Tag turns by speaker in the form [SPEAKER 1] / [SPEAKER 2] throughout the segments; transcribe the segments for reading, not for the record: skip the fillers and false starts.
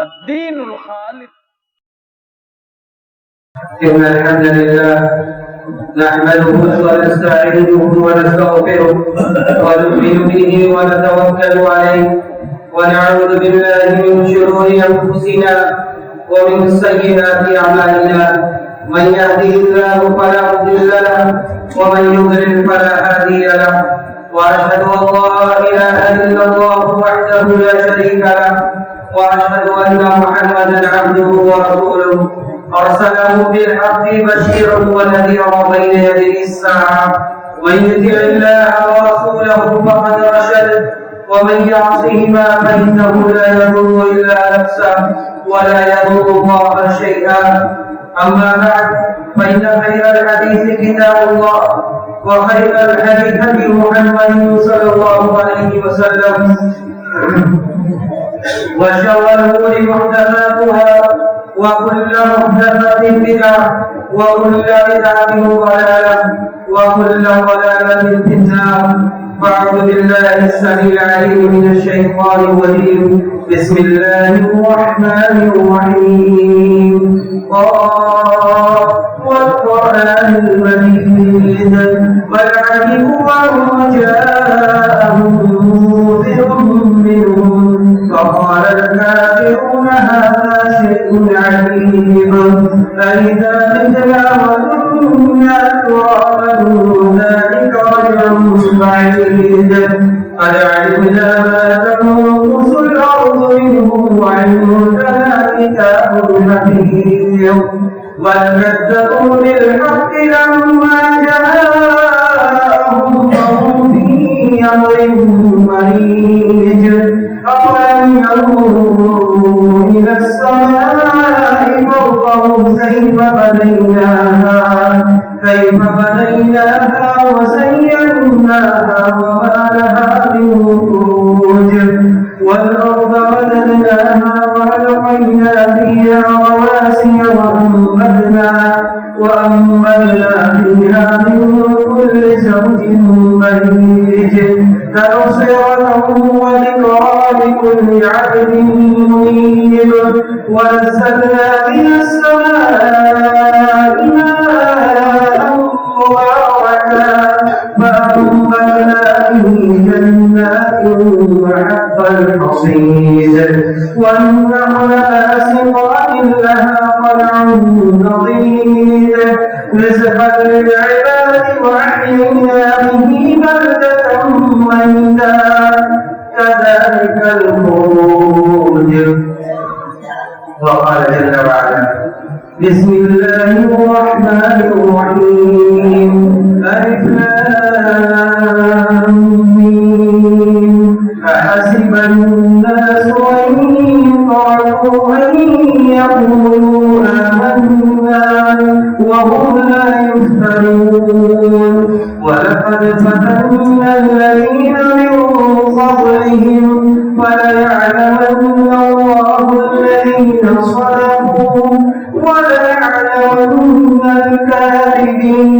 [SPEAKER 1] الدين الخالد.
[SPEAKER 2] إن الحمد لله نحمده ونستعينه ونستغفره ونؤمن به ونتوكل عليه ونعوذ بالله من شرور أنفسنا ومن سيئات أعمالنا. من يهده الله فلا مضل له ومن يضلل فلا هادي له. وأشهد أن لا إله إلا الله وحده لا شريك له وأشهد أن محمدا عبده ورسوله أرسله بالحق بشيرا ونذيرا بين يدي الساعة. من يطع الله ورسوله فقد رشد ومن يعصهما فإنه لا يضر إلا نفسه ولا يضر الله شيئا. أما بعد فإن خير الحديث كتاب الله وخير الهدي هدي محمد صلى الله عليه وسلم وشر الأمور محدثاتها وكل محدثة بدعة وكل بدعة ضلالة وكل ضلالة في النار. فأعوذ بالله السميع العليم من الشيطان الرجيم. بسم الله الرحمن الرحيم. والقرآن المجيد بل عجبوا أن جاءهم منذر منهم فقال الكافرون هذا شيء عجيب أإذا متنا وكنا ترابا ذلك رجع بعيد قد علمنا ما تنقص الأرض منهم وعندنا كتاب حفيظ بل كذبوا بالحق لما جاءهم فهم في أمر مريج. أولم ينظروا إلى السماء فوقهم كيف بنيناها وزيناها وما لها من فروج والأرض مددناها وألقينا فيها رواسي وأنبتنا فيها من كل زوج بهيج تبصرة وذكرى لكل عبد منيب. ونزلنا من السماء ماء مباركا فأنبتنا به جنات وحب الحصيد والنخل باسقات لها طلع نضيد رزقا للعباد وأحيينا به بلدة ميتا كذلك الخروج. وقال جل وعلا بسم الله الرحمن الرحيم. ألف لام ميم أحسب الناس أن يتركوا أن يقولوا آمنا وهم لا يفتنون. ولقد فتنا الذين من قبلهم فليعلمن الله الذين صدقوا وليعلمن الكاذبين.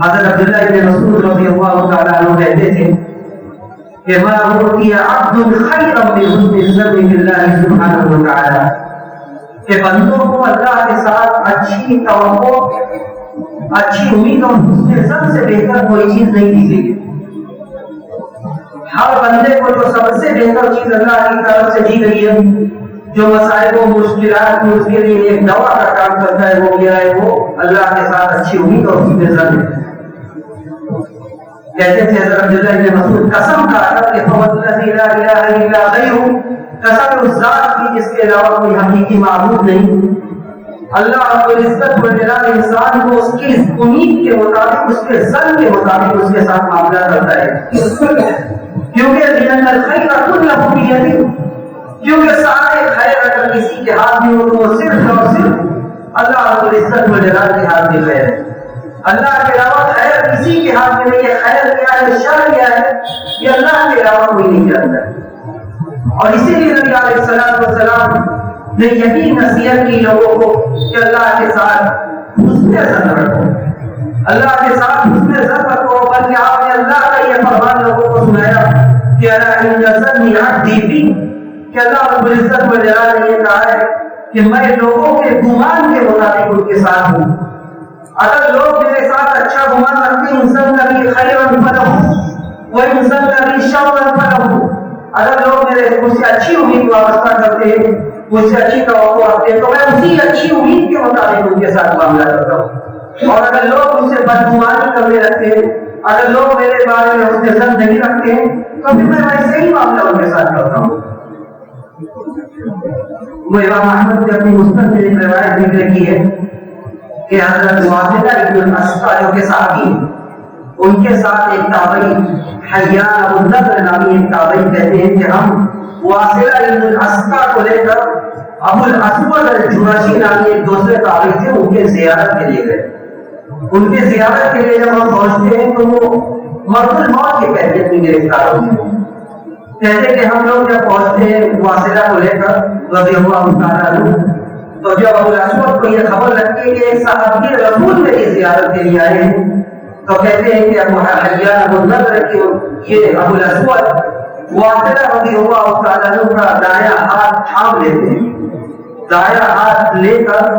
[SPEAKER 2] حضرت عبداللہ ابن مسعود رضی اللہ تعالیٰ عنہ کہتے تھے کہ ما اعطی عبد خیرا من حسن الظن باللہ سبحانہ وتعالی، کہ بندوں کو اللہ کے ساتھ اچھی توقع، اچھی امید اور حسن ظن سے بہتر کوئی چیز نہیں دی گئی۔ ہر بندے کو جو سب سے بہتر چیز اللہ کی طرف سے دی گئی ہے، جو مسائل و مشکلات میں اس کے لیے ایک دوا کا کام کرتا ہے، وہ کیا ہے؟ وہ اللہ کے ساتھ اچھی امید اور حسن ظن ہے۔ کہتے تھے حضرت عبداللہ ابن مسعود، قسم کھا کر کہ فوالذی لا الہ الا غیرہ، قسم اس ذات کی جس کے علاوہ کوئی حقیقی معبود نہیں، اللہ رب العزت والجلال انسان کو اس کی امید کے مطابق، اس کے ظن کے مطابق اس کے ساتھ معاملہ کرتا ہے، کیونکہ لأن الخیر کلہ بیدہ، کیونکہ سارے خیر اگر کسی کے ہاتھ میں ہو تو وہ صرف اور صرف اللہ رب العزت والجلال کے ہاتھ میں خیر ہے۔ اللہ کے علاوہ خیر کسی کے ہاتھ میں نہیں ہے۔ خیر کیا ہے، شر کیا ہے، یہ اللہ کے علاوہ کوئی نہیں جانتا۔ اور اسی لیے نبی علیہ الصلوۃ والسلام نے یہی نصیحت کی لوگوں کو کہ اللہ کے ساتھ حسن ظن رکھو، اللہ کے ساتھ حسن ظن رکھو۔ بلکہ آپ نے اللہ کا یہ فرمان لوگوں کو سنایا کہ الا ان ظنی عبدی بی، کہ اللہ رب العزت والجلال نے یہ کہا ہے کہ میں لوگوں کے گمان کے مطابق ان کے ساتھ ہوں۔ اگر لوگ میرے ساتھ اچھا گمان رکھتے ہیں، انسان نبی خیرا فلہ و انسان نبی شرا فلہ، اگر لوگ میرے مجھ سے اچھی امید وابستہ کرتے ہیں، مجھ سے اچھی توقع رکھتے ہیں، تو میں اسی اچھی امید کے مطابق ان کے ساتھ معاملہ کرتا ہوں۔ اور اگر لوگ مجھ سے بدگمانی کرنے لگتے ہیں، اگر لوگ میرے بارے میں حسن ظن نہیں رکھتے ہیں، تو پھر میں ویسے ہی معاملہ ان کے ساتھ کرتا ہوں۔ وہ امام احمد نے اپنی مسند میں ایک روایت ذکر کی ہے کہ حضرت واثلہ ابن الاسقع جو کہ صحابی ہیں، ان کے ساتھ ایک تابعی حیان ابو النضر نامی ایک تابعی کہتے ہیں کہ ہم واثلہ ابن الاسقع کو لے کر ابو الاسود الجرشی نامی ایک دوسرے تابعی تھے، ان کے زیارت کے لیے گئے۔ ان کے زیارت کے لیے جب ہم پہنچتے ہیں تو وہ مرض الموت کے کیفیت میں گرفتار ہوتے ہیں۔ کہتے کہ ہم لوگ جب پہنچتے ہیں واثلہ کو لے کر رضی اللہ تعالیٰ عنہ، تو جب ابو الاسود کو یہ خبر لگتی ہے کہ ایک صحابی رسول میری زیارت کے لیے آئے ہیں، تو کہتے ہیں کہ ابو حیان ابو النضر کہ یہ ابو الاسود واثلہ رضی اللہ تعالیٰ عنہ کا دایاں ہاتھ تھام لیتے ہیں، دایاں ہاتھ لے کر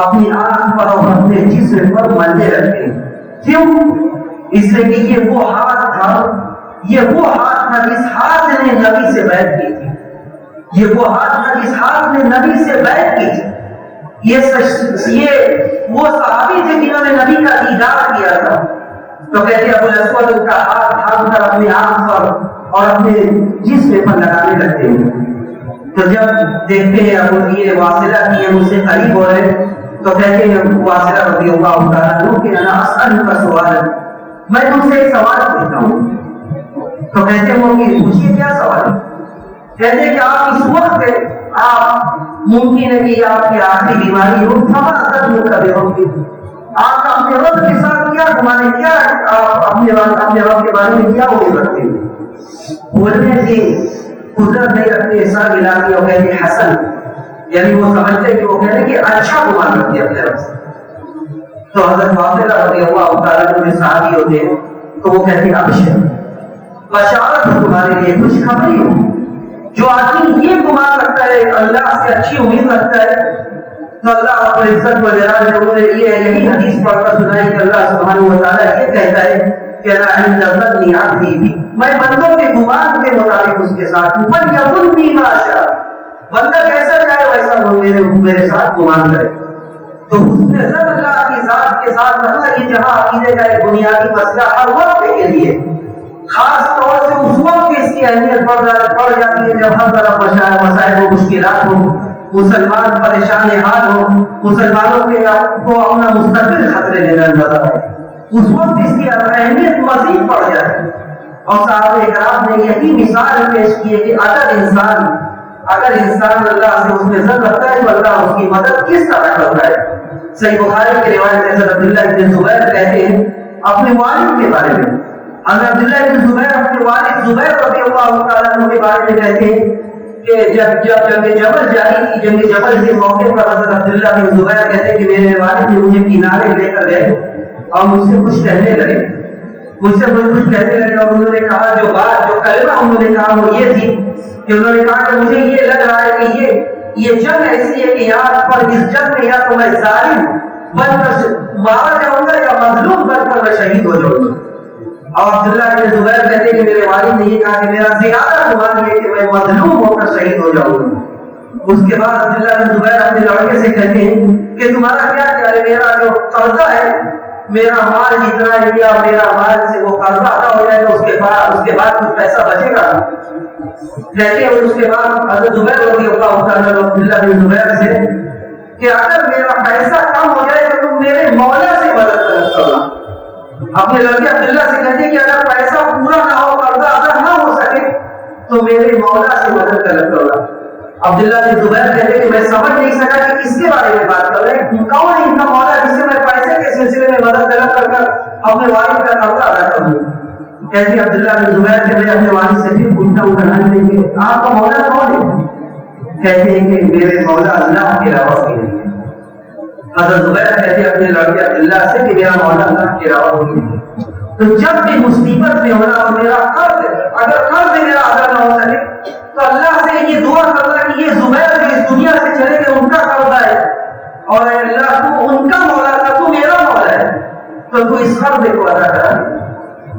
[SPEAKER 2] اپنی آنکھ پر اور اپنے جسم پر ملنے لگتے ہیں۔ کیوں؟ اس لیے کہ یہ وہ ہاتھ تھا جس ہاتھ نے نبی سے بیعت کی تھی، یہ وہ ہاتھ تھا جس ہاتھ نے نبی سے بیعت کی تھی۔ یہ وہ صحابی تھے جنہوں نے نبی کا دیدار کیا تھا۔ تو کہتے ابو الاسود ان کا ہاتھ تھام کر اپنی آنکھ پر اور اپنے جسم پر لگانے لگتے ہیں۔ تو جب دیکھتے ہیں ابو یہ واثلہ کی مجھ سے قریب ہو رہے، تو کہتے ہیں واثلہ رضی اللہ تعالیٰ عنہ کہ انا اسألک سؤالا، میں تم سے ایک سوال پوچھتا ہوں۔ تو کہتے ہو کہ پوچھیے کیا سوال ہے؟ کہتے ہیں کہ آپ اس وقت آپ ممکن ہے کہ آپ کی آخری بیماری ہو، فما ظنک بربک، آپ اپنے رب کے ساتھ کیا گمان ہے، کیا آپ اپنے رب کے بارے میں کیا امید رکھتے ہیں؟ بولنے کی قدرت نہیں رکھتے، سر ملاتی اور کہتے حسن، یعنی وہ سمجھتے کہ وہ کہتے کہ اچھا گمان رکھتے اپنے رب سے۔ تو حضرت واثلہ رضی اللہ تعالیٰ عنہ جو صحابی ہوتے ہیں تو وہ کہتے ہیں ابشر، بشارت ہو تمہارے لیے، خوشخبری ہو۔ جو آدمی یہ گمان رکھتا ہے، اللہ سے اچھی امید رکھتا ہے، تو اللہ رب العزت والجلال نے انہوں نے یہی حدیث پڑھ کر سنائی کہ اللہ سبحانہ وتعالیٰ یہ کہتا ہے کہ انا عند ظن عبدی بی، میں بندوں کے گمان کے مطابق اس کے ساتھ ہوں، فلیقل بی ما شاء، بندہ کیسا چاہے ویسا وہ میرے ساتھ گمان کرے۔ تو حسن ظن اللہ کی ذات کے ساتھ رہنا، یہ جہاں عقیدے کا ایک بنیادی مسئلہ ہر وقت کے لیے، خاص طور سے اس وقت اس کی اہمیت پڑ جاتی ہے جب ہر طرف مسائل و مشکلات ہو، مسلمان پریشان حال ہو، مسلمانوں کے کو اپنا مستقل خطرے لینا نظر آئے، اس وقت اس کی اہمیت مزید بڑھ جاتی ہے۔ اور صحابہ کرام نے یہی مثال پیش کی ہے کہ اگر انسان اللہ سے اس میں ظن رکھتا ہے تو اللہ اس کی مدد کس طرح کرتا ہے۔ صحیح بخاری کی روایت ہے، حضرت عبداللہ ابن زبیر کہتے ہیں اپنے والد کے بارے میں، حضرت عبداللہ ابن زبیر اپنے والد زبیر رضی اللہ تعالیٰ عنہ کے بارے میں کہتے ہیں کہ جب جنگ جمل جاری تھی، جنگ جمل کے موقع پر حضرت عبداللہ بن زبیر کہتے ہیں کہ میرے والد نے مجھے کنارے لے کر گئے اور مجھ سے کچھ کہنے لگے، اور انہوں نے کہا جو کلمہ انہوں نے کہا وہ یہ تھی کہ انہوں نے کہا کہ مجھے یہ لگ رہا ہے کہ یہ جنگ ایسی ہے کہ یہاں پر اس جنگ میں یا تو میں ظالم بن کر مارا جاؤں گا یا مظلوم بن کر میں شہید ہو جاؤں گا۔ اور عبداللہ بن زبیر کہتے ہیں کہ میرے والد نے یہ کہا کہ میرا زیادہ گمان ہے کہ میں مظلوم ہو کر شہید ہو جاؤں گا۔ اس کے بعد عبداللہ بن زبیر اپنے لڑکے سے کہتے ہیں کہ تمہارا کیا خیال ہے، میرا جو قرضہ ہے، میرا مال جتنا ہے یا میرا مال سے وہ قرضہ ادا ہو جائے تو اس کے بعد کچھ پیسہ بچے گا؟ کہتے ہیں اس کے بعد حضرت زبیر رضی اللہ تعالیٰ عبداللہ بن زبیر سے کہ اگر میرا پیسہ کم ہو جائے تو تم میرے مولا سے مدد کرنا۔ اپنے لڑکے عبداللہ سے کہتے ہیں کہ اگر پیسہ پورا نہ ہو، قرضہ ادا نہ ہو سکے تو میرے مولا سے مدد کرنا۔ عبداللہ بن زبیر کہتے ہیں کہ میں سمجھ نہیں سکا کہ کس کے بارے میں بات کر رہے ہیں، کون ہے ان کا مولا جس سے میں پیسے کے سلسلے میں مدد طلب کر کر اپنے والد کا قرضہ ادا کروں۔ کہتے ہیں عبداللہ بن زبیر کہ میں اپنے والد سے بھی پوچھتا ہوں کرنا دیں گے آپ کا مولا کون ہے؟ کہتے ہیں کہ میرے مولا اللہ کے علاوہ کوئی نہیں ہے۔ حضرت زبیر کہتے ہیں اپنے لڑکے عبداللہ سے کہ میرا مولا اللہ کے علاوہ کوئی نہیں ہے۔ تو جب بھی مصیبت میں ہونا اور میرا قرض اگر قرض میرا ادا نہ ہو سکے تو اللہ سے یہ دعا کرنا کہ یہ زبیر جو اس دنیا سے چلے گئے ان کا قرضہ ہے، اور اے اللہ تو ان کا مولا تھا، تو میرا مولا ہے، تو اس قرض کو ادا کرا۔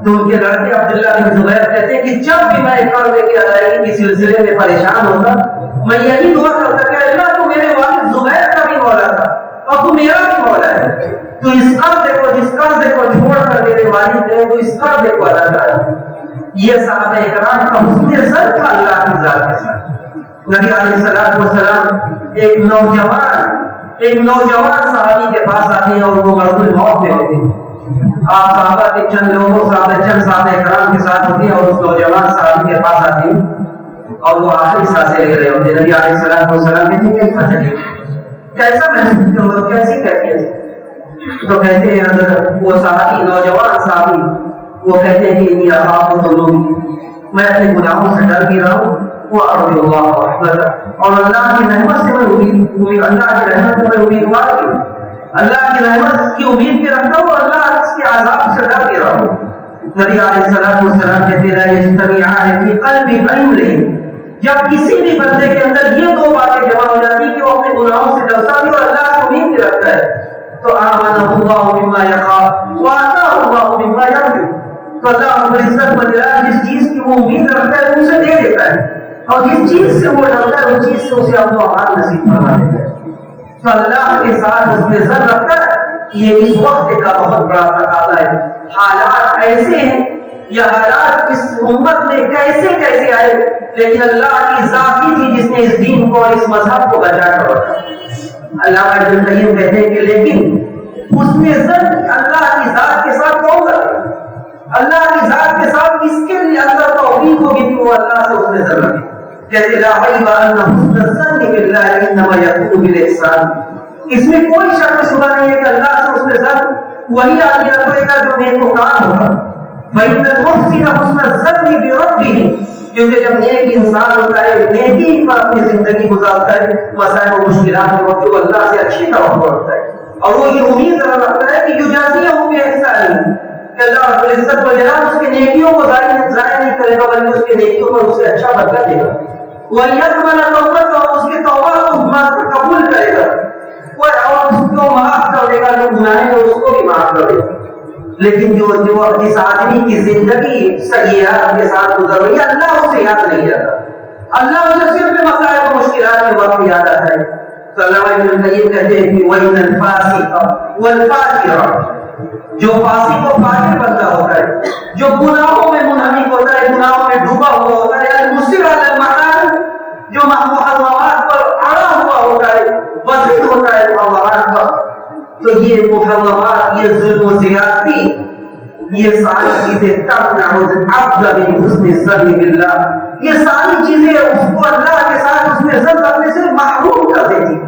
[SPEAKER 2] تو ان کے لڑکے عبداللہ بن زبیر کہتے ہیں کہ جب بھی میں قرض کی ادائیگی کے سلسلے میں پریشان ہوتا میں یہی دعا کرتا کہ اللہ تو میرے والد زبیر کا بھی مولا تھا اور تو میرا بھی مولا ہے، تو اس قرض کو چھوڑ کر میرے والد نے تو اس قرض کو ادا کرا۔ یہ صحابہ کرام کا حسن ظن تھا اللہ کی ذات کے ساتھ۔ نبی علیہ الصلوۃ والسلام ایک نوجوان صحابی کے پاس آتے ہیں اور وہ مرض الموت میں ہوتے ہیں۔ آپ صحابہ کے چند صحابہ کرام کے ساتھ ہوتے ہیں اور اس نوجوان صحابی کے پاس آتے ہیں اور وہ آخری سانسیں لے رہے ہوتے ہیں۔ نبی علیہ الصلوۃ والسلام کہتے ہیں کیسا چلے، کیسا محسوس کرو، کیسی کیفیت؟ تو کہتے ہیں حضرت وہ صحابی نوجوان صحابی وہ کہتے ہیں کہ یہ آپ دونوں میں اپنے گناہوں سے ڈر بھی رہا ہوں، وہ ارجو اللہ اکبر، اور اللہ کی رحمت سے میں اللہ کی رحمت سے میں امیدوار ہوں، اللہ کی رحمت کی امید بھی رکھتا ہوں اور اللہ اس کے عذاب سے ڈر بھی رہا ہوں۔ نبی علیہ الصلوۃ والسلام کہتے ہیں یجتمعان فی قلب امرئ، جب کسی بھی بندے کے اندر یہ دو باتیں جمع ہو جاتی کہ وہ اپنے گناہوں سے ڈرتا بھی اور اللہ کی امید بھی رکھتا ہے، تو آمنہ اللہ بما یخاف وآتاہ اللہ بما یرجو، تو اللہ رب العزت وجلال جس چیز کی وہ امید رکھتا ہے اسے دے دیتا ہے، اور جس چیز سے وہ ڈرتا ہے اس چیز سے اسے امن و امان نصیب فرما دیتا ہے۔ تو اللہ کے ساتھ اس میں ظن رکھتا ہے، یہ اس وقت کا بہت بڑا تقاضا ہے۔ حالات ایسے ہیں یا حالات اس امت میں کیسے کیسے آئے، لیکن اللہ کی ذات ہی تھی جس نے اس دین کو اور اس مذہب کو بچا کر رکھا۔ علامہ ابن القیم کہتے ہیں کہ لیکن اس میں ظن اللہ کی ذات کے ساتھ کون کرے، اللہ کی ذات کے ساتھ اس کے لیے اللہ توفیق ہوگی کہ وہ اللہ سے اس میں ظن رکھے۔ کہتے لا ریب ان حسن الظن باللہ انما یکون بالاحسان، اس میں کوئی شک و شبہ نہیں ہے کہ اللہ سے اس میں ظن وہی آدمی رکھے گا جو نیکوکار ہوگا۔ فإن المحسن حسن الظن بربہ، کیونکہ جب نیک انسان ہوتا ہے نیکی پر اپنی زندگی گزارتا ہے، مسائل و مشکلات میں وقت وہ اللہ سے اچھی توقع رکھتا ہے اور وہ یہ امید رکھتا ہے کہ یجازیہ بإحسانہ، کہ اللہ رب العزت وجلال اس کے نیکیوں کو ضائع نہیں کرے گا بلکہ اس کے نیکیوں پر اسے اچھا بدلہ دے گا، وَيَقْبَلَ تَوْبَتَهُ، اور اس کی توبہ کو قبول کرے گا، اور اس کو معاف کر دے گا، جو گناہ ہے اس کو بھی معاف کر دے گا۔ لیکن جو اس آدمی کی زندگی سیئات کے ساتھ گزر رہی ہے اللہ اسے یاد نہیں رہتا، اللہ اسے صرف مسائل و مشکلات کے وقت یاد آتا ہے۔ تو علامہ ابن القیم کہتے ہیں کہ وَإِنَّ الْفَاسِقَ وَالْفَاجِرَ، جو فاسق و فاجر بندہ ہوتا ہے، جو گناہوں میں منہمک ہوتا ہے، گناہوں میں ڈوبا ہوا ہوتا ہے، المصر علی المحارم، جو محرمات پر اڑا ہوا ہوتا ہے، بزد ہوتا ہے محرمات پر، تو یہ محرمات، یہ ظلم و زیادتی، یہ ساری چیزیں تمنع العبد من حسن الظن باللہ، یہ ساری چیزیں اس کو اللہ کے ساتھ اس میں ظن رکھنے سے محروم کر دیتی۔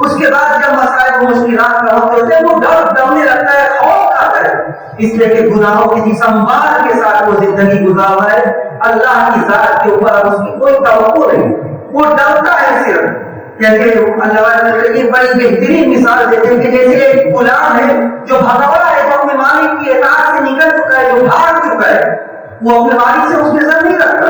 [SPEAKER 2] اس کے بعد جب مسائل و مشکلات کا وقت ہوتے ہیں وہ ڈرنے لگتا ہے، خوف آتا ہے، اس لیے کہ گناہوں کی سنبھال کے ساتھ وہ زندگی گزار رہا ہے، اللہ کی ذات کے اوپر اس کی کوئی توقع نہیں، وہ ڈرتا ہے صرف۔ جیسے اللہ یہ بڑی بہترین مثال دیتے ہیں کہ جیسے ایک غلام ہے جو بھگا ہے، جو اپنے مال
[SPEAKER 1] مالک کی اطاعت سے نکل چکا ہے، جو بھاگ چکا ہے، وہ اپنے مالک سے اس میں زد نہیں رکھتا.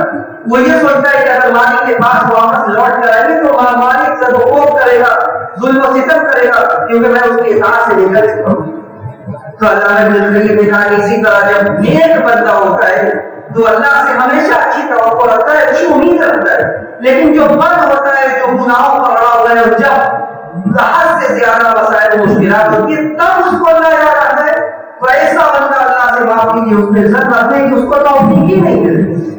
[SPEAKER 1] وہ یہ سوچتا ہے کہ اگر مالک کے پاس واپس لوٹ کر آئے تو مالک زد و خوف کرے گا، ظلم و ستم کرے گا، کیونکہ میں اس کی اطاعت سے نکل چکا ہوں. تو اللہ نے مل کہا اسی طرح جب نیک بندہ ہوتا ہے تو اللہ سے ہمیشہ اچھی توقع رکھتا ہے، اچھی امید رکھتا ہے. لیکن جو بد ہوتا ہے، جو گناہوں پر اڑا ہوا ہے، جب حد سے زیادہ مسائل مشکلات ہوتی ہے تب اس کو اللہ یاد آتا ہے. تو ایسا بندہ اللہ سے معافی کی اس پہ عزت رکھتے ہیں کہ اس کو توفیق ہی نہیں ملتی.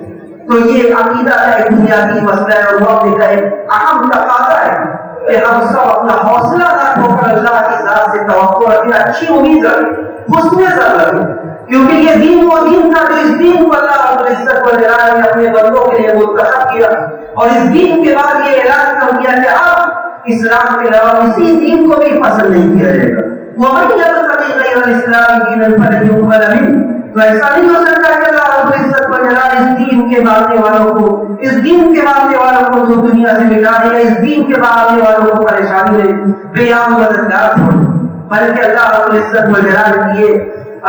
[SPEAKER 1] تو یہ عقیدہ کا ایک بنیادی مسئلہ ہے اور وقت کا ایک اہم تقاضا ہے کہ ہم سب اپنا حوصلہ نہ کھو کر اللہ کی ذات سے توقع رکھیں، اچھی امید رکھیں، حسن ظن رکھیں. کیونکہ یہ دین وہ دین تھا جو اس دین کو اللہ رب العزت والجلال نے اپنے بندوں کے لیے منتخب کیا، اور اس دین کے بعد یہ اعلان کر دیا کہ اب اسلام کے علاوہ کسی دین کو بھی پسند نہیں کیا جائے گا. وَمَن يَبْتَغِ غَيْرَ الْإِسْلَامِ دِينًا فَلَن يُقْبَلَ مِنْهُ. تو ایسا نہیں ہو سکتا کہ اللہ رب العزت والجلال اس دین کے ماننے والوں کو، اس دین کے ماننے والوں کو جو دنیا سے مٹا دے گا، اس دین کے ماننے والوں کو پریشانی دے بیان مددگار چھوڑ. بلکہ اللہ رب العزت والجلال کی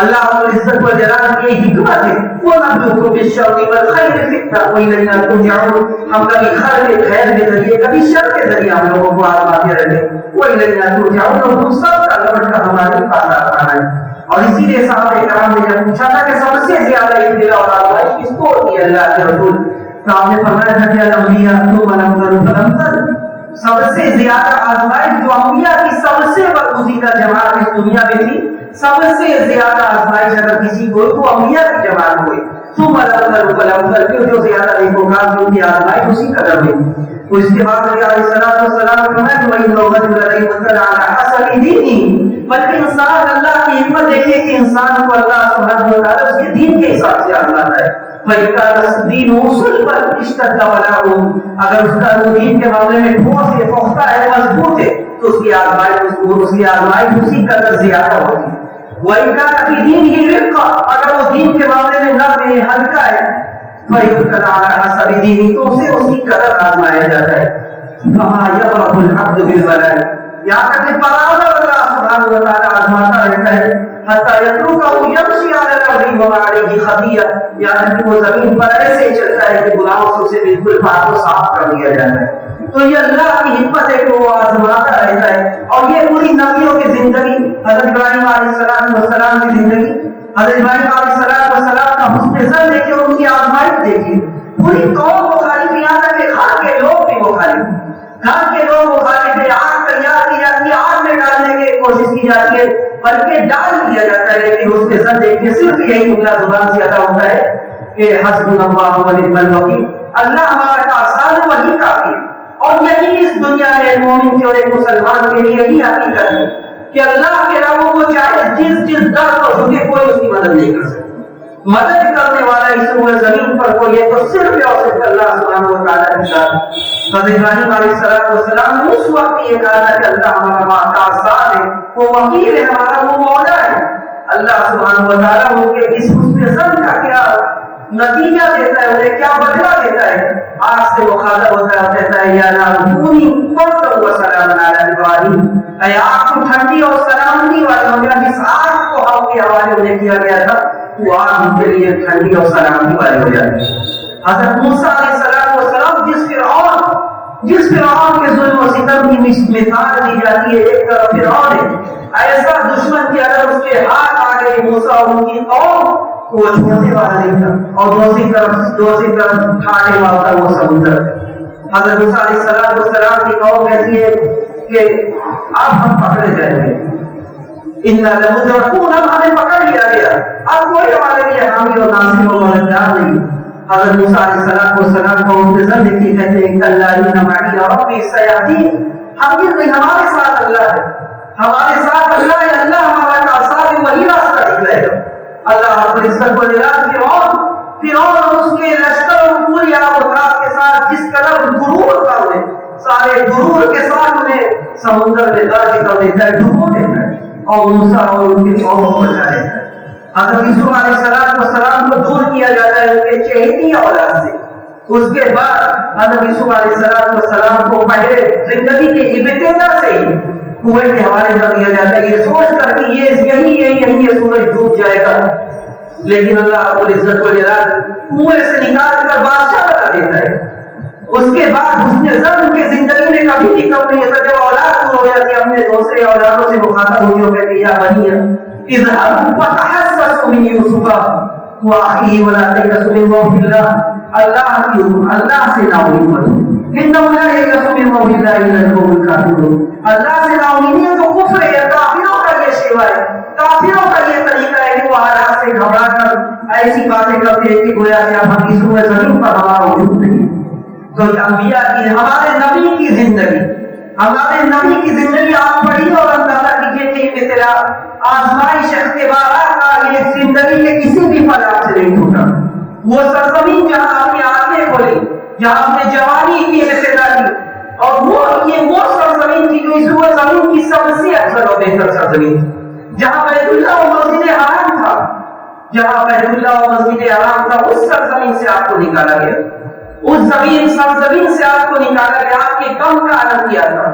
[SPEAKER 1] اللہ رب العزت والجلال کی حکمت ہے. وَنَبْلُوكُم بِالشَّرِّ وَالْخَيْرِ فِتْنَةً وَإِلَيْنَا تُرْجَعُونَ. ہم کبھی خیر کے ذریعے، کبھی شر کے ذریعے ہم لوگوں کو آزماتے رہتے ہیں. وَإِلَيْنَا تُرْجَعُونَ. اور تم سب کا لوٹ کر ہمارے پاس آنا ہے. اور اسی لیے صحابہ کرام نے جب پوچھا تھا کہ سب سے زیادہ ابتلا اور آزمائش کس کو ہوتی ہے اللہ کے رسول، تو آپ نے فرمایا تھا کہ الانبیاء ثم الامثل فالامثل. سب سے زیادہ آزمائش جو انبیاء کی سب سے برگزیدہ جماعت اس دنیا میں تھی، سب سے زیادہ آزمائش اگر کسی کو تو انبیاء کی جماعت ہوئی. ثم الامثل فالامثل. پھر جو زیادہ نیکوکار جو کی آزمائش اسی قدر ہوئی. اس کے بعد نبی علیہ الصلوۃ والسلام نے فرمایا کہ وَإِنَّ الرَّجُلَ لَيُبْتَلَىٰ عَلَىٰ حَسَبِ دِينِهِ. بلکہ انسان اللہ کی حکمت دیکھے کہ انسان کو اللہ سبحانہ و تعالیٰ اس کے دین کے حساب سے آزماتا ہے. فَإِنْ دِينُهُ صُلْبًا اشْتَدَّ بَلَاؤُهُ. اگر اس کا دین کے معاملے میں ٹھوس ہے، پختہ ہے، مضبوط ہے تو اس کی آزمائش اسی قدر زیادہ ہوتی ہے. وَإِنْ كَانَ فِي دِينِهِ رِقَّةٌ. اگر وہ دین کے معاملے میں نرم ہے، ہلکا ہے، فَيُبْتَلَىٰ عَلَىٰ حَسَبِ دِينِهِ. تو اسے اسی قدر آزمایا جاتا ہے. فَمَا يَبْرَحُ الْعَبْدُ بِالْبَلَاءِ. یہاں تک کہ برابر اللہ سبحانہ و تعالیٰ آزماتا رہتا ہے. حتیٰ یترکہ یمشی علی الارض وما علیہ خطیہ. یہاں تک کہ وہ زمین پر ایسے چلتا ہے کہ گناہوں سے اسے بالکل پاک و صاف کر دیا جاتا ہے. تو یہ اللہ کی حکمت ہے کہ وہ آزماتا رہتا ہے. اور یہ پوری نبیوں کی زندگی، حضرت ابراہیم علیہ السلام کی زندگی، حضرت ابراہیم علیہ السلام کا حسن ظن دیکھیے اور ان کی آزمائش دیکھیے. پوری قوم مخالف، یہاں تک کہ گھر کے لوگ بھی مخالف، گھر کے لوگ مخالف ہے. آگ تیار کی جاتی ہے، آگ میں ڈالنے کی کوشش کی جاتی ہے، بلکہ ڈال دیا جاتا ہے. لیکن اس کے ساتھ دیکھیے صرف یہی جملہ زبان سے ادا ہوتا ہے کہ حسبنا اللہ ونعم الوکیل. اللہ ہمارا کارساز وہی کافی ہے. اور یہی اس دنیا میں مومن کے اور ایک مسلمان کے لیے یہی حقیقت ہے کہ اللہ کے علاوہ وہ چاہے جس در پر جھکے کوئی اس کی مدد نہیں کر سکتا. مدد کرنے والا اس روئے زمین پر کوئی ہے تو صرف اور صرف اللہ سبحانہ و تعالیٰ کی ذات. حضرت ابراہیم علیہ السلام نے اس وقت یہ کہا تھا کہ اللہ ہمارا کارساز ہے، وہ وکیل ہے، ہمارا وہ مولا ہے. اللہ سبحانہ و تعالیٰ ان کے اس حسن ظن کا کیا نتیجہ دیتا ہے، انہیں کیا بدلہ دیتا ہے. آگ سے مخاطب ہوتا ہے، کہتا ہے یا نار کونی بردا وسلام علی ابراہیم. اے آگ کو ٹھنڈی اور سلامتی والی ہو جا. جس آگ کو ہوا کے حوالے انہیں کیا گیا تھا وہ آگ ان کے لیے ٹھنڈی اور سلامتی والی ہو جاتی ہے. حضرت موسیٰ علیہ السلام جس فرعون کے ظلم و ستم کی مثال دی جاتی ہے، ایک طرف فرعون ہے ایسا دشمن کہ اگر اس کے ہاتھ آ گئے موسیٰ اور ان کی قوم وہ چھوڑنے والا نہیں تھا، اور دوسری طرف ٹھانے والا تھا وہ سمندر. حضرت موسیٰ علیہ السلام کی قوم کہتی ہے کہ اب ہم پکڑے جائیں گے، اِنَّا لَمُدْرَكُونَ. اب ہمیں پکڑ لیا گیا، اب کوئی ہمارے لیے حامی اور ناصر و مددگار نہیں. حضرت موسیٰ علیہ السلام کو انتظار دیکھی کہتے ہیں کہ اللہ اِنَّ مَعِيَ رَبِّي سَيَهْدِينِ. ہمارے ساتھ اللہ ہے، ہمارے ساتھ اللہ ہے. اللہ ہمارا کارساز ہے، وہی راستہ دکھلائے گا. اللہ رب العزت کو فرعون اور اس کے لشکر اور پوری آبادات کے ساتھ جس قدر غرور تھا، انہیں سارے غرور کے ساتھ انہیں سمندر میں غرق کر دیتا ہے، ڈبو دیتا ہے اور موسیٰ اور ان کی قوم کو بچا دیتا ہے. حضرت یوسف علیہ السلام کو دور کیا جاتا ہے ان کے چہیتی اولاد سے. اس کے بعد حضرت یوسف علیہ السلام کو پہلے زندگی کے ابتدا سے ہی کنویں کے حوالے کر دیا جاتا ہے یہ سوچ کر کہ یہی سورج ڈوب جائے گا، لیکن اللہ رب العزت و جلال کنویں سے نکال کر بادشاہ بنا دیتا ہے۔ اس کے بعد اس نے ضرب کے زندگی میں کبھی بھی کم نہیں ہوتا، جب اولاد ہو جاتی ہے اپنے دوسرے اولادوں سے مخاطب ہوتی ہے، کہتے یا بنی اذهبوا فتحسسوا من یوسف واخیہ ولا تیأسوا من روح اللہ، اللہ سے نا امید مت انہ لا ییأس من روح اللہ الا القوم الکافرون۔ اللہ سے نا امیدی ہے تو کفر ہے، کافروں کا یہ شیوا ہے، کافروں کا یہ طریقہ ہے کہ وہ حالات سے گھبرا کر ایسی باتیں کرتے ہیں کہ گویا کہ اب ہم اس روئے زمین پر ہمارا وجود نہیں۔ تو انبیاء کی ہمارے نبی کی زندگی آپ پڑھیے اور اندازہ کیجیے کہ ابتلا آزمائش اختبارات کا یہ زندگی کے کسی بھی پڑاؤ سے نہیں ٹوٹا۔ وہ سرزمین جہاں آپ نے آنکھیں کھولی، جہاں آپ نے جوانی کی ابتلا کی، اور وہ سرزمین تھی جو اس روئے زمین کی سب سے افضل و بہتر سرزمین، جہاں بیت اللہ و مسجد حرام تھا، اس سرزمین سے آپ کو نکالا گیا، اس سرزمین سے آپ کو نکالا گیا، آپ کے غم کا عالم کیا تھا۔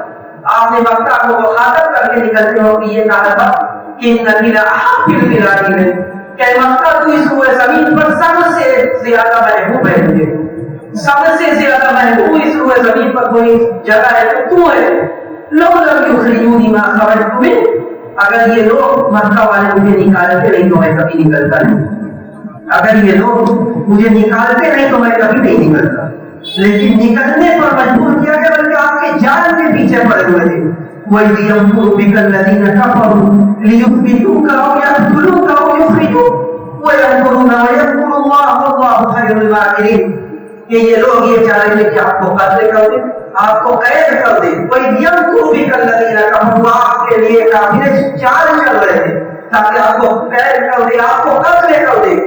[SPEAKER 1] آپ نے مکہ کو مخاطب کر کے نکلتے ہو کہ یہ کہا تھا کہ انک لاحق بالبلاد میں کہ مکہ تو اس ہوئے زمین پر سب سے زیادہ محبوب ہے، سب سے زیادہ محبوب اس ہوئے زمین پر کوئی جگہ ہے تو ہے۔ لو لم یخرجونی ما خرجت منہ، اگر یہ لوگ مکہ والے مجھے نکالتے نہیں تو میں کبھی نکلتا نہیں، اگر یہ لوگ مجھے نکالتے نہیں تو میں کبھی نہیں نکلتا، لیکن نکلنے پر مجبور کیا گیا، بلکہ آپ کے جان کے پیچھے پڑے ہوئے تھے۔ وَإِذْ يَمْكُرُ بِكَ الَّذِينَ كَفَرُوا لِيُثْبِتُوكَ أَوْ يَقْتُلُوكَ أَوْ يُخْرِجُوكَ وَيَمْكُرُونَ وَيَمْكُرُ اللَّهُ وَاللَّهُ خَيْرُ الْمَاكِرِينَ کہ یہ لوگ یہ چاہ رہے تھے کہ آپ کو قتل کر دیں، آپ کو قید کر دیں۔ وَإِذْ يَمْكُرُ بِكَ الَّذِينَ كَفَرُوا، آپ کے لیے کافر چال چل رہے تھے تاکہ آپ کو قید کر دیں، آپ کو قتل کر دیں۔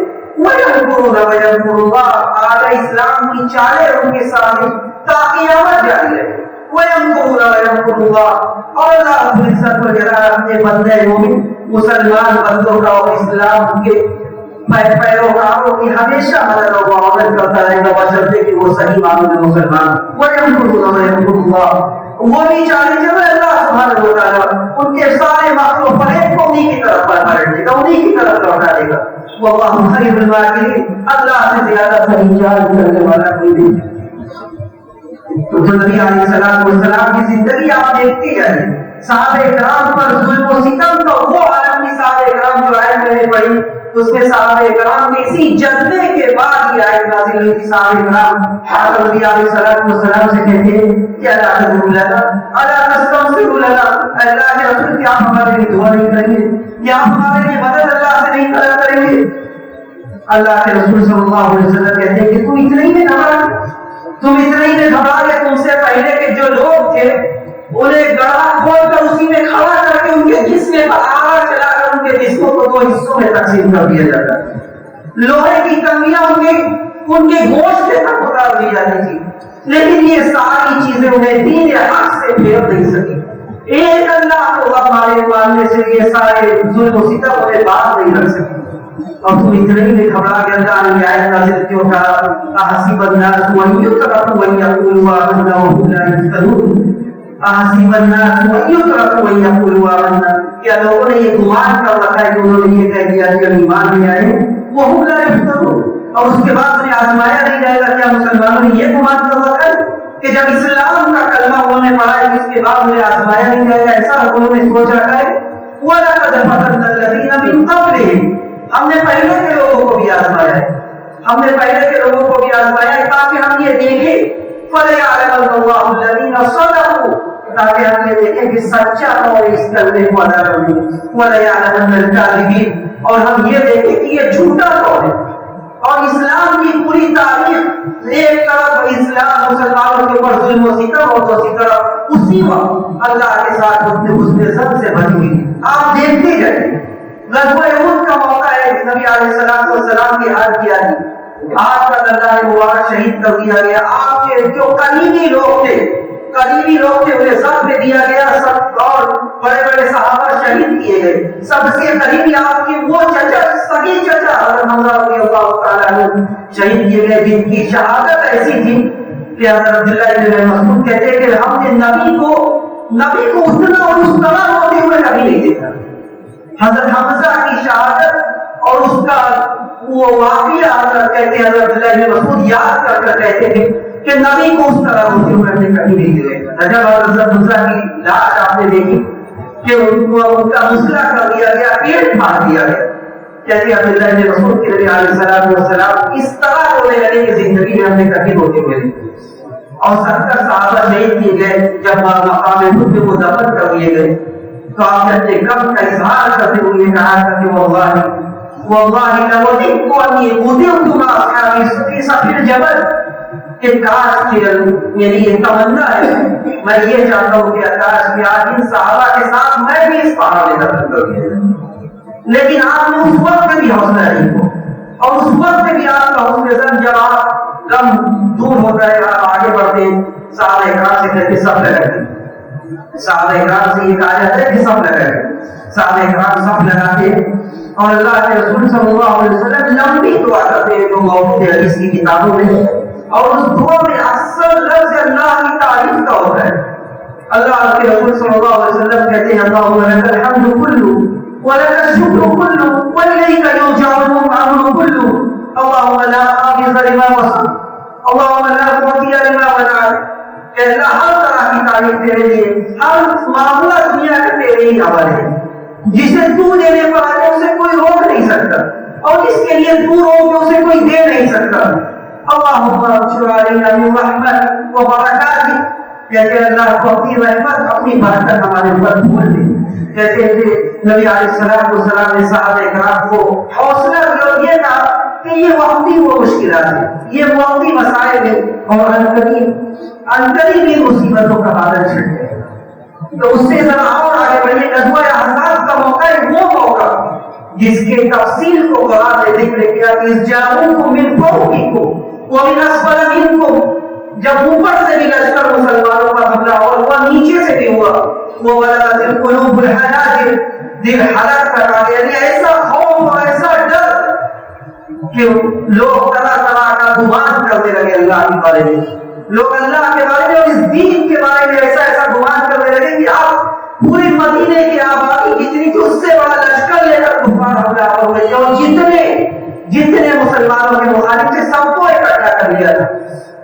[SPEAKER 1] وَيَمْكُرُونَ وَيَمْكُرُ اللَّهُ، اعلی اسلام کی چالیں ان کے سامنے تا قیامت جاری رہے۔ وَيَمْكُرُونَ وَيَمْكُرُ اللَّهُ، اور اللہ رب العزت و جلال اپنے بندے مومن مسلمان بندوں کا اور اسلام کے پیروکاروں کی ہمیشہ مدد و معاونت کرتا رہے گا، بشرطے کہ وہ صحیح معنوں میں مسلمان۔ وَيَمْكُرُونَ وَيَمْكُرُ اللَّهُ، وہ بھی چالیں چل رہے اللہ سبحانہ و تعالیٰ ان کے سارے مخلوق فریب کو انہی کی طرف پر پلٹ دے گا، انہی کی طرف لوٹا دے گا۔ واللہ خیر الماکرین، اللہ سے زیادہ صحیح چال کرنے والا کوئی نہیں۔ تو نبی علیہ السلام کی زندگی آپ دیکھتے جائیں، صحابہ کرام پر ظلم و ستم کا وہ عالم کی صحابہ کرام جو آیت میں نے پڑھی، اس میں صحابہ کرام کے اسی جذبے کے بعد یہ آیت نازل ہوئی کہ صحابہ کرام حضرت نبی علیہ السلام سے کہتے ہیں کہ اللہ تدعو لنا الا تستنصر لنا، اللہ کے رسول کیا آپ ہمارے لیے دعا نہیں کریں گے، کیا آپ ہمارے لیے مدد اللہ سے نہیں طلب کریں گے؟ اللہ کے رسول صلی اللہ علیہ وسلم کہتے ہیں کہ تم اتنے ہی میں گھبرا گئے، تم سے پہلے کے جو لوگ تھے انہیں گڑھا کھول کر اسی میں کھڑا کر کے ان کے جسم پر آگ چلا کر ان کے جسموں کو دو حصوں میں تقسیم کر دیا جاتا، لوہے کی کمیاں ان کے گوشت تک اتار دی جاتی تھی، لیکن یہ ساری چیزیں انہیں دین حق سے پھیر نہیں سکی۔ ایک اللہ کو ماننے سے یہ سارے ظلم و ستم انہیں بات نہیں رکھ سکی، اور تم اتنے ہی میں گھبرا کے اللہ نے آیت نازل کیوں کہا احسب الناس ان یترکوا ان یقولوا آمنا وهم لا یفتنون، احسب الناس ان یترکوا ان یقولوا آمنا، کیا لوگوں نے یہ گمان کر رکھا ہے کہ انہوں نے یہ کہہ دیا کہ ہم ایمان لے آئے وهم لا یفتنون، اور اس کے بعد انہیں آزمایا نہیں جائے گا؟ کیا مسلمانوں نے یہ گمان کر رکھا ہے کہ جب اسلام کا کلمہ انہوں نے پڑھا ہے اس کے بعد انہیں آزمایا نہیں جائے گا؟ ایسا انہوں نے سوچ رکھا ہے۔ وَلَقَدْ فَتَنَّا الَّذِينَ مِن قَبْلِهِمْ، ہم نے پہلے کے لوگوں کو بھی آزمایا ہے، ہم نے پہلے کے لوگوں کو بھی آزمایا ہے تاکہ ہم یہ دیکھیں فَلَيَعْلَمَنَّ اللَّهُ الَّذِينَ صَدَقُوا، تاکہ ہم یہ دیکھیں کہ سچا اور اس کلمے کو ادا کریں، وَلَيَعْلَمَنَّ الْكَاذِبِينَ، اور ہم یہ دیکھیں کہ یہ جھوٹا کون ہے۔ اور اسلام کی پوری تاریخ ایک طرف اسلام مسلمانوں کے اوپر ظلم و ستم اور دوسری طرف اسی وقت اللہ کے ساتھ حسن ظن سے بھری ہوئی۔ آپ دیکھتے جائیں غزوہ احد کا موقع ہے، نبی علیہ السلام کی حال کیا گئی، آپ کا اللہ مبارک شہید کر دیا گیا، آپ کے جو قریبی لوگ تھے انہیں سب دے دیا گیا، سب اور بڑے بڑے صحابہ شہید کیے گئے، سب سے قریبی آپ کے وہ چچا سگی چچا حضرت حمزہ رضی اللہ تعالیٰ عنہ شہید کیے گئے، جن کی شہادت ایسی تھی کہ حضرت عبداللہ بن مسعود کہتے ہیں کہ ہم نے نبی کو نبی کو اتنا اور اس طرح روتے ہوئے کبھی نہیں دیکھا. حضرت حمزہ کی شہادت اور اس کا وہ واقعہ حضرت کہتے ہیں حضرت عبداللہ بن مسعود یاد کر کر کہتے ہیں کہ نبی کو اس طرح روتے ہوئے ہم نے کبھی نہیں دیکھا. جب حضرت حمزہ کی لاش آپ نے دیکھی کہ ان کا مسئلہ کر دیا گیا, پیٹ پھاڑ دیا گیا, کہتے ہیں عبداللہ بن مسعود کے نبی علیہ السلام اس طرح رونے لگے کہ زندگی میں ہم نے کبھی روتے ہوئے نہیں. اور 70 صحابہ شہید کیے گئے. جب مقام خود کو دفن کر دیے گئے تو آپ نے اپنے غم کا اظہار کرتے ہوئے کہا تھا کہ واللہ لوددت انی قتلت مع اصحابی فی سفیر الجبل, کہ کاش یعنی یہ تمنا ہے, میں یہ چاہتا ہوں کہ کاش کہ آج ان صحابہ کے ساتھ میں بھی اس پہاڑ میں دفن کر دیا جائے. لیکن آپ نے اس وقت میں بھی حوصلہ نہیں ہو, اور اس وقت میں بھی آپ کا حوصلہ زن جب آپ غم دور ہوتا ہے آپ آگے بڑھتے ہیں, صحابہ اکرام سے کہتے سب لگاتے, صحابہ اکرام سے یہ کہا جاتا ہے کہ سب لگاتے, صحابہ اکرام سب لگاتے. اور اللہ کے رسول صلی اللہ علیہ وسلم لمبی دعا کرتے ہیں جو موجود ہے حدیث کی کتابوں میں, اور اس دعا میں اکثر لفظ اللہ کی تعریف کا ہوتا ہے. اللہ کے رسول صلی اللہ علیہ وسلم کہتے ہیں اللہم لک الحمد کلہ ولک الشکر کلہ والیک یرجع الامر کلہ, اللہم لا حافظ لما وصف, اللہم لا معطی لما منعت. کہ اللہ ہر طرح کی تعریف تیرے لیے, ہر معاملہ دنیا کے تیرے ہی حوالے ہے. جسے تو دینے پر آئے اسے کوئی روک نہیں سکتا, اور جس کے لیے تو روک اسے کوئی دے نہیں سکتا. اللہم ارسل علینا من رحمت و برکاتہ, کہتے ہیں اللہ کو اپنی رحمت اپنی برکت ہمارے اوپر پھول دے. کہتے ہیں کہ نبی علیہ السلام نے صحابہ اکرام کو حوصلہ دیا, یہ کہا کہ یہ وقتی وہ مشکلات ہیں, یہ وقتی مسائل ہیں, اور انقریب ان مصیبتوں کا بادل چھٹ گئے. تو اس سے ذرا اور آگے بڑھیے. غزوہ احزاب کا موقع ہے وہ موقع جس کے تفصیل کو قرآن نے ذکر کیا کہ اذ جاءوکم من فوقکم ومن اسفل منکم, جب اوپر سے بھی لشکر مسلمانوں کا حملہ اور وہ نیچے سے بھی ہوا, وہ بلغت القلوب الحناجر, دل حلق تک آ گیا. یعنی ایسا خوف اور ایسا ڈر کہ لوگ طرح طرح کا گمان کرنے لگے اللہ کے بارے میں, لوگ اللہ کے بارے میں اور اس دین کے بارے میں ایسا ایسا گمان کرنے لگے کہ آپ پورے مدینے کی آبادی جتنی کہ اس سے بڑا لشکر لے کر کفار حملہ ہو گئے, اور جتنے مسلمانوں کے مخالف تھے سب کو اکٹھا کر لیا تھا,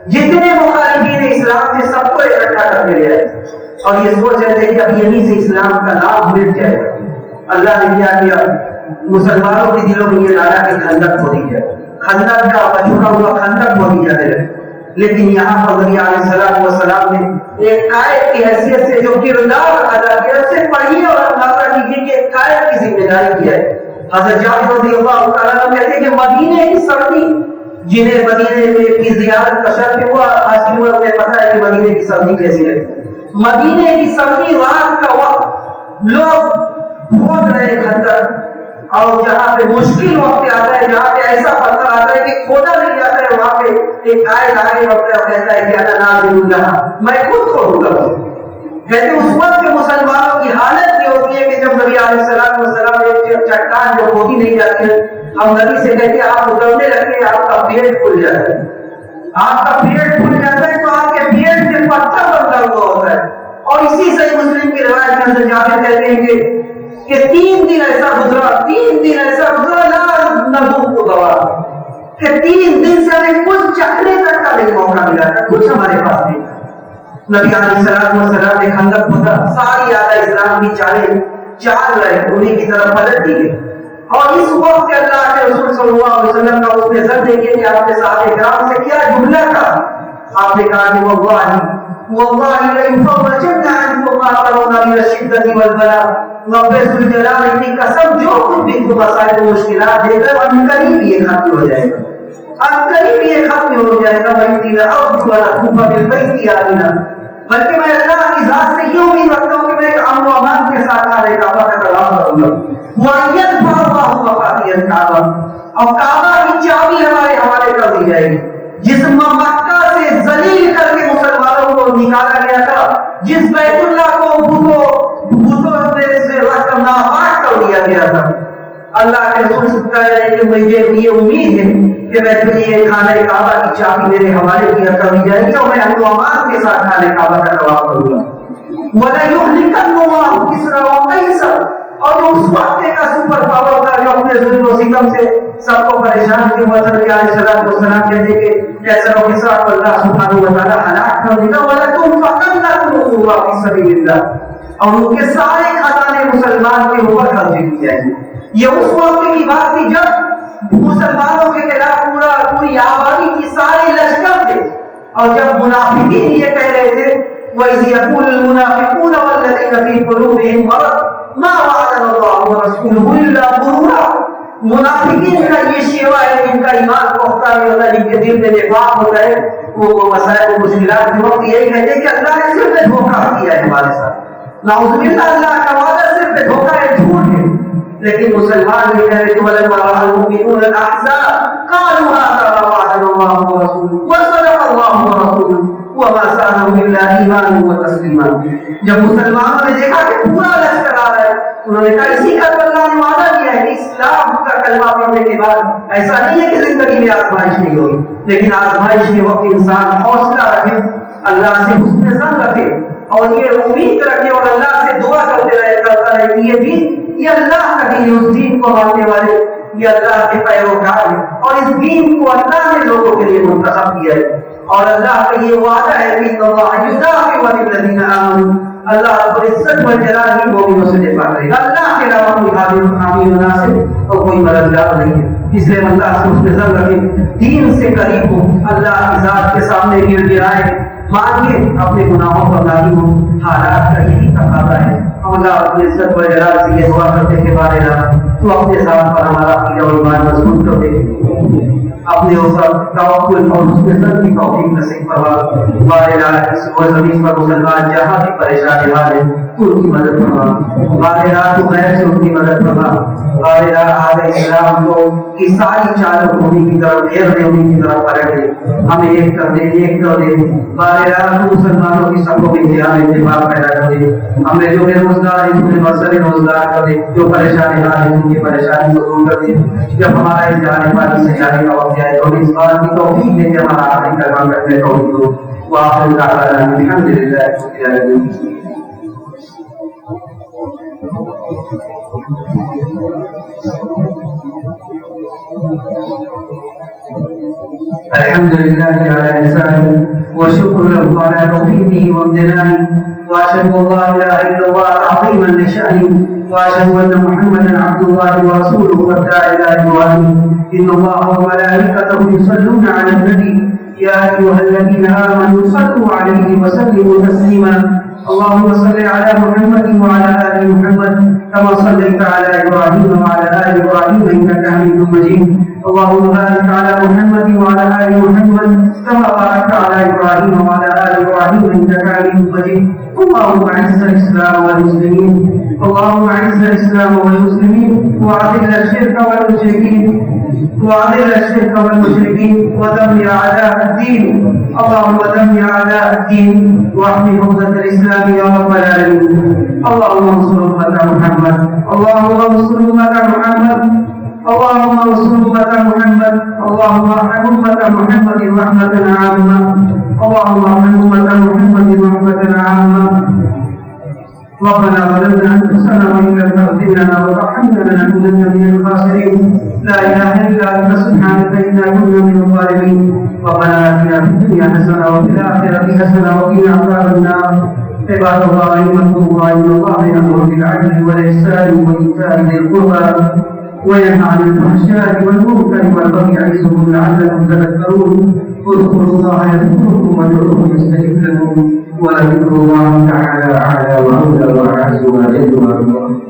[SPEAKER 1] جتنے مخالفین اسلام تھے سب کو اکٹھا کر لیا تھا. اور یہ سوچ رہے تھے کہ اب یہیں سے اسلام کا نام مٹ جائے گا. اللہ نے کیا کیا, مسلمانوں کے دلوں میں یہ لایا کہ خندق کھودی جائے, خندق کا بچھڑا ہوا خندق کھودی جاتے رہے. لیکن یہاں پر نبی علیہ السلام نے ایک قائد کی حیثیت سے جو کردار ادا کیا اسے پڑھیے اور اندازہ کیجیے کہ ایک قائد کی ذمہ داری کیا ہے. حضرت جابر رضی اللہ تعالیٰ عنہ کہتے ہیں کہ مدینے کی سردی, جنہیں مدینے کی زیارت کا شرف ہوا, آج کی عمر میں پتہ ہے کہ مدینے کی سردی کیسی ہے. مدینے کی سردی رات کا وقت لوگ کھود رہے خندق, اور جہاں پہ مشکل وقت آتا ہے, جہاں پہ ایسا پتھر آتا ہے کہ کھودا نہیں جاتا ہے, وہاں پہ ایک قائد آگے بڑھتا ہے اور کہتا ہے کہ انا نازل اللہ, میں خود کھودوں گا. کہتے اس وقت کے مسلمانوں کی حالت یہ ہوتی ہے کہ جب نبی علیہ السلام ایک چٹان جو کھودی نہیں جاتی ہے, ہم نبی سے کہتے ہیں آپ اترنے لگتے ہیں, آپ کا پیٹ کھل جاتا ہے, آپ کا پیٹ کھل جاتا ہے, تو آپ کے پیٹ سے پتھر بنتا ہوا ہوتا ہے. اور اسی صحیح مسلم کی روایت میں حضرت جابر کہتے ہیں کہ 3 دن ایسا گزرا لا نذوق دوا, کہ 3 دن سے ہمیں کچھ چکھنے تک کا نہیں موقع ملا تھا, کچھ ہمارے پاس نہیں تھا. نبی علیہ السلام نے خندق کھودا, ساری آدھا اسلام کی چال رہے انہیں کی طرف پلٹ دی گئی. اور اس وقت اللہ کے رسول صلی اللہ علیہ وسلم کا اس نے ذکر دیکھیے کہ آپ نے صحابہ کرام سے کیا جملہ کہا. آپ نے کہا کہ واللہ لَيُفَوَّجَنَّ عَنْكُمْ مَا تَرَوْنَ مِنَ الشِّدَّةِ وَالْبَلَاءِ, رب ذوالجلال کی قسم جو کچھ بھی تم مسائل و مشکلات دے کر عنقریب یہ ختم ہو جائے گا, عنقریب یہ ختم ہو جائے گا. وَإِنِّي لَأَرْجُو أَنْ أَطُوفَ بِالْبَيْتِ آمِنًا, بلکہ میں اللہ کی ذات سے یہ امید رکھتا ہوں کہ میں ایک امن و امان کے ساتھ خانہ کعبہ کا طواف کروں گا. وَأَيَّدْفَعَ اللَّهُ مَفَاتِحَ الْكَعْبَةِ, اور کعبہ کی چابی ہمارے حوالے کر دی جائے گی. جس مکہ سے ذلیل کر کے مسلمانوں کو نکالا گیا تھا, جس بیت اللہ کو بتوں سے رکھ کر ناپاک کر دیا گیا تھا, اللہ کے رسول سے کہا ہے کہ مجھے یہ امید ہے کہ میں تجھے یہ خانہ کعبہ کی چابی میرے حوالے کیا کر دی جائے گی, اور میں امن و امان کے ساتھ خانہ کعبہ کا طواف کروں گا. وَلَيُهْلِكَنَّ اللَّهُ كِسْرَى وَقَيْصَرَ، اور جو اس وقت کا سپر پاور تھا جو اپنے ظلم و ستم سے سب کو پریشان کیا ہوا تھا کہ علیہ السلام کہتے کہ کیسا ہو کسرا کو اللہ سبحانہ و تعالیٰ ہلاک کر دے گا، وَلَتُنْفَقَنَّ كُنُوزُهَا فِي سَبِيلِ اللَّهِ، اور ان کے سارے خزانے مسلمان کے اوپر خرچ کی جائیں گے۔ یہ اس وقت کی بات تھی جب مسلمانوں کے خلاف پوری آبادی کی سارے لشکر تھے، اور جب منافقین یہ کہہ رہے تھے وَإِذْ يَقُولُ الْمُنَافِقُونَ وَالَّذِينَ فِي قُلُوبِهِم مَرَضٌ مَا وَعَدَنَا اللَّهُ وَرَسُولُهُ إِلَّا غُرُورًا، منافقین کا یہ شیوا ہے کہ ان کا ایمان پختہ نہیں ہوتا، جن کے دل میں نفاق ہوتا ہے، وہ مسائل و مشکلات کے وقت یہی کہتے ہیں کہ اللہ نے صرف دھوکہ کیا ہے ہمارے ساتھ، نعوذ باللہ اللہ کا وعدہ صرف دھوکہ ہے، جھوٹ ہے۔ لیکن مسلمان یہ کہہ رہے کہ وَلَمَّا رَأَى الْمُؤْمِنُونَ الْأَحْزَابَ قَالُوا هَذَا مَا وَعَدَنَا اللَّهُ وَرَسُولُهُ وَصَدَقَ اللَّهُ وَرَسُولُهُ وَمَا زَادَهُمْ إِلَّا إِيمَانًا وَتَسْلِيمًا۔ جب مسلمانوں نے دیکھا کہ پورا لشکر آ رہا ہے، انہوں نے کہا اسی کا تو اللہ نے وعدہ کیا ہے کہ اسلام کا کلمہ پڑھنے کے بعد ایسا نہیں ہے کہ زندگی میں آزمائش نہیں ہوگی، لیکن آزمائش کے وقت انسان حوصلہ رکھے، اللہ سے حسن ظن رکھے اور یہ امید رکھے اور اللہ سے دعا کرتے رہے کرتا رہے کہ یہ دین، یہ اللہ کا دین، اس دین کو ماننے والے یہ اللہ کے پیروکار ہیں، اور اس دین کو اللہ نے لوگوں کے لیے منتخب کیا ہے، اور اللہ کا یہ وعدہ ہے کہ اللہ یدافع عن الذین آمنوا، اللہ رب العزت والجلال کی مومنوں سے دفاع کرے گا، اللہ کے علاوہ کوئی حامی مناسب اور کوئی مددگار نہیں ہے۔ اس لیے اللہ سے حسن ظن رکھے، دین سے قریب ہو، اللہ کی ذات کے سامنے گر گرائے، مانگے، اپنے گناہوں پر نادم ہو، حالات کا یہی تقاضا ہے۔ اللہ رب العزت والجلال سے یہ دعا کرتے کہ بارے تو اپنے ساتھ پر ہمارا عقیدہ و ایمان مضبوط کر دے، اپنے اوپر توکل اور حسن ظن کی توفیق نصیب فرما۔ بارے اس زمین پر مسلمان جہاں بھی پریشان حال ہے ان کی مدد فرما، بارے تو غیر سے ان کی مدد فرما، بارے آل اسلام کو کی ساری چالوں کو انہیں کی طرف پھیر دے، انہیں کی طرف پلٹ دے، ہمیں ایک کر دے، ایک کر دے، بارے تو مسلمانوں کی سب کو امتحان اتفاق پیدا کر دے، ہمیں جو بے روزگار ہیں انہیں مسئلے روزگار کر دے، جو پریشان حال ہیں ان کی پریشانی کو دور کر دے، جب ہمارا اس جانے والی سے جانے کا وقت آئے اور اس بات کی توفیق دے کہ ہمارا آخری کلمہ کرنے کا وقت ہو، وآخر دعوانا الحمد للہ رب العالمین۔ الحمد لله على إحسانه وشكر له على توفيقه وامتنانه، وأشهد أن لا إله إلا الله تعظيما لشأنه، وأشهد أن محمدا عبد الله ورسوله والداعي إلى رضوانه، إن الله وملائكته يصلون على النبي يا أيها الذين آمنوا صلوا عليه وسلموا تسليما، اللهم صل على محمد وعلى آل محمد كما صليت على إبراهيم وعلى آل إبراهيم إنك حميد مجيد، اللهم بارك على محمد وعلى آل محمد كما باركت على إبراهيم وعلى آل إبراهيم إنك حميد مجيد، اللهم أعز الإسلام والمسلمين، اللهم أعز الإسلام والمسلمين وأذل الشرك والمشركين ودمر أعداء الدين، اللهم دمر أعداء الدين واحمي حوزة الإسلام يا رب العالمين، اللهم انصر أمة محمد، اللهم انصر أمة محمد، اللهم انصر أمة محمد، اللهم ارحم أمة محمد رحمة عامة، اللهم ارحم أمة محمد رحمة عامة، ربنا ظلمنا أنفسنا وإن لم تغفر لنا وترحمنا لنكونن من الخاسرين، لا إله إلا أنت سبحانك إنا كنا من الظالمين، ربنا آتنا في الدنيا حسنة وفي الآخرة حسنة وقنا عذاب النار، عباد الله رحمكم الله، إن الله يأمر بالعدل والإحسان وإيتاء ذي القربى وينهى عن الفحشاء والمنكر والبغي يعظكم لعلكم تذكرون، اذكروا الله يذكركم وادعوه يستجب لكم، ولذكر الله تعالى أعلى وأولى وأعز وأجل وأكبر.